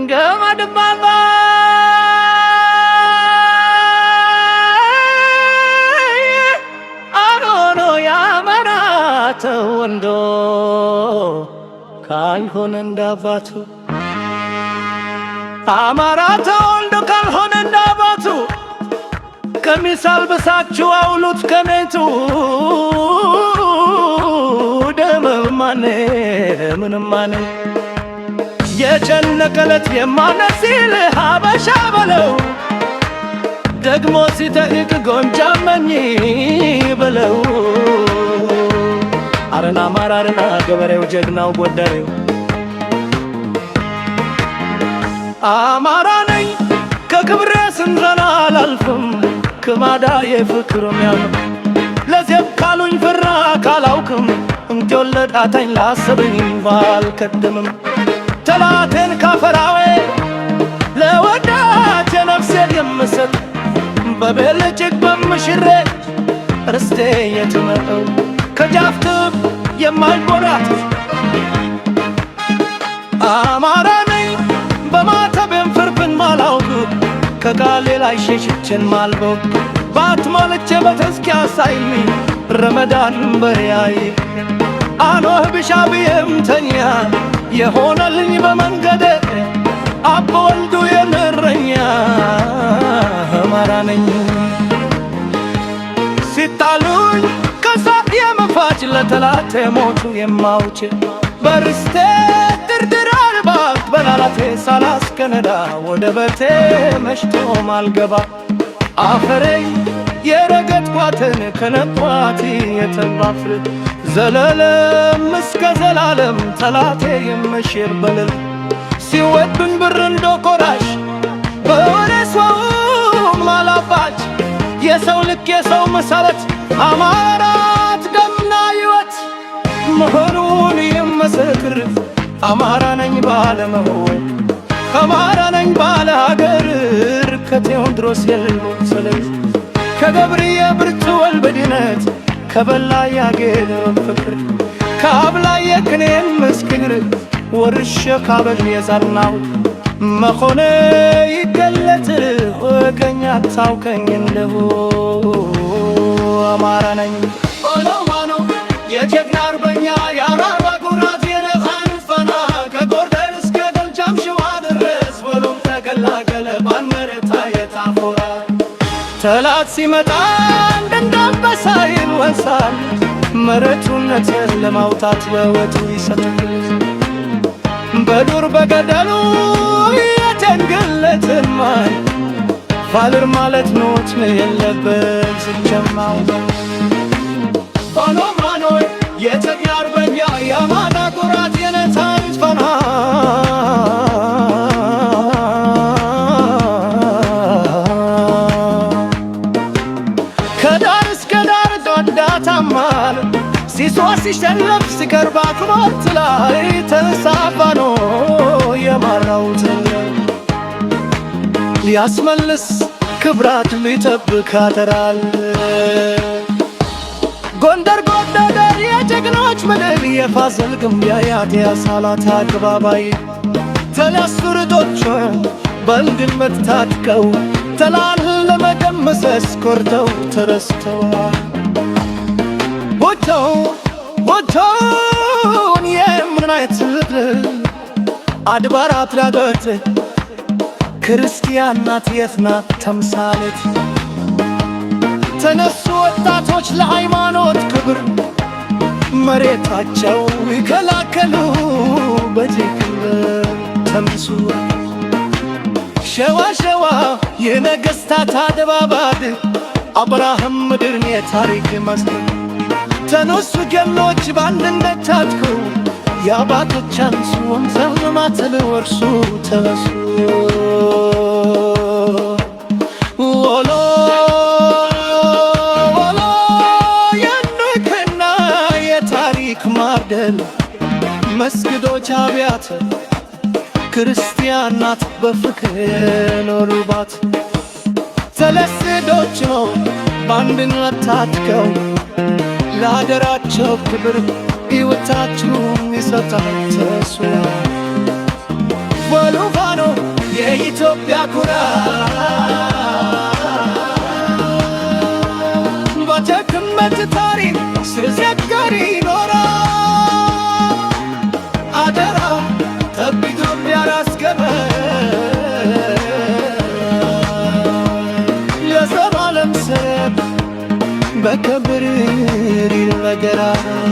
ገመድ ባባ አኖኖ ያመራ ተወልዶ ካልሆነ እንዳባቱ አማራ ተወልዶ ካልሆነ እንዳባቱ ቀሚስ አልብሳችሁ አውሉት ከቤቱ ደመማኔ ምንማኔ የጨነቀለት የማነሲል ሀበሻ በለው ደግሞ ሲጠይቅ ጎንጃመኝ በለው አረና አማራርና ገበሬው ጀግናው ጎደሬው አማራ ነኝ ከክብሬ ስንዘላ አላልፍም ክማዳ የፍቅርም ያለው ለዚያም ካሉኝ ፍራ ካላውክም እንዲወለዳታኝ ላስብኝ ባልከድምም ጠላቴን ካፈራዌ ለወዳጅ ነፍሴን የምሰጥ በቤልጅግ በምሽሬ ርስቴ የትመጠው ከጃፍትብ የማልቦራት አማራ ነኝ በማተቤን ፍርፍን ማላውቅ ከቃሌ ላይ ሸሽችን ማልበው ባትሞልቼ በተስኪያ ሳይሚ ረመዳን በሪያይ አኖህ ብሻብየም ተኛ የሆነልኝ በመንገዴ አብ ወልዱ የምረኛ አማራ ነኝ ሲጣሉኝ ከሳት የመፋች ለጠላቴ ሞቱ የማውች በርስቴ ድርድር አልባት በላላቴ ሳላስከነዳ ወደ በቴ መሽቶ ማልገባ አፈሬ የረገጥኳትን ከነኳት የተባፍር ዘለለም እስከ ዘላለም ጠላቴ የመሽር በልል ሲወዱኝ ብር እንዶ ኮራሽ በወሬ ሰው ማላባች የሰው ልክ የሰው መሰረት አማራት ደምና ሕይወት መሆኑን የመሰክር አማራ ነኝ ባለመሆን አማራ ነኝ ባለ ሀገር ከቴዎድሮስ የሌለው ሰለይ ከገብርዬ ብርቱ ወልበድነት ከበላ ያገር ፍቅር ከአብላይ የክኔም ምስክር ወርሸ ካበል የዛርናው መኾነ ይገለጥ ወገኛ ታውከኝ እንደሁ አማራ ነኝ ኦሎማኖ የጀግና አርበኛ የአራባ ኩራት የነፃን ፈና ከጎርደን እስከ ጎጃም ሸዋ ድረስ ወሎም ተገላገለ ባንመረታ የታፎራ ጠላት ሲመጣ እንደንዳንበሳ ይወሳል መሬቱነትን ለማውጣት በወቱ ይሰጣል በዱር በገደሉ የተንገለትን ማን ፋልር ማለት ኖት የለበት ዝጀማው ኦሎማኖ የጀግና አርበኛ የአማራ ኩራት የነፃነት ፋና ከዳር እስከ ዳር ዶዳታማል ሲሶ ሲሸለፍ ሲቀርባ ኩራት ላይ ተሳፋኖ የማራውት ሊያስመልስ ክብራት ሊጠብቅ አደራል ጎንደር ጎንደር የጀግኖች ምድር የፋሲል ግንብ የአያቴ ሳላት አደባባይ ተለስርቶች በአንድነት ታጥቀው ጠላትን ለመደምሰስ ኮርተው ተረስተዋል ወጥተውን የምናየት አድባራት ዳገት ክርስቲያን ናት የት ናት ተምሳሌት ተነሱ ወጣቶች ለሃይማኖት ክብር መሬታቸው ይከላከሉ በትክክል ተምሱ ሸዋ ሸዋ የነገሥታት አደባባይ አብርሃም ምድርን የታሪክ መስክ ተነሱ ጀግኖች በአንድነት ታጥቀው የአባቶቻቸውን ዘመናትን ወርሱ ተነሱ ወሎ ወሎ የንክና የታሪክ ማዕደል መስጊዶች አብያተ ክርስቲያናት በፍቅር ኖሩባት ተለስዶች ነው በአንድነት ታጥቀው ለአገራቸው ክብር ሕይወታችሁን ይሰጣል ተስፋ ወሉፋኖ ቢያኩራ ባጀግንበት ታሪክ ሲዘከር ይኖራል። አደራ ጠብ ኢትዮጵያ ራስ ገበያ የዘላለም ስም በክብር ይነገራል።